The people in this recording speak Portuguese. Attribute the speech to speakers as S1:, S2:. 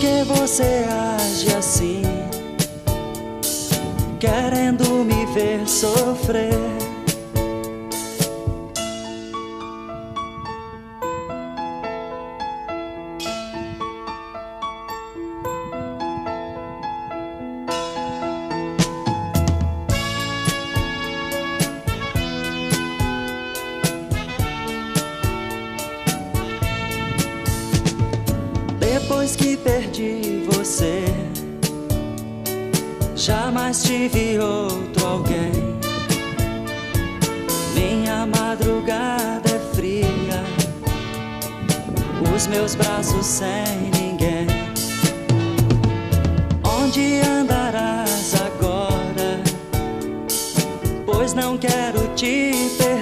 S1: que você age assim, querendo me ver sofrer? Depois que perdi você, jamais tive outro alguém. Minha madrugada é fria, os meus braços sem ninguém. Onde andarás agora? Pois não quero te perder.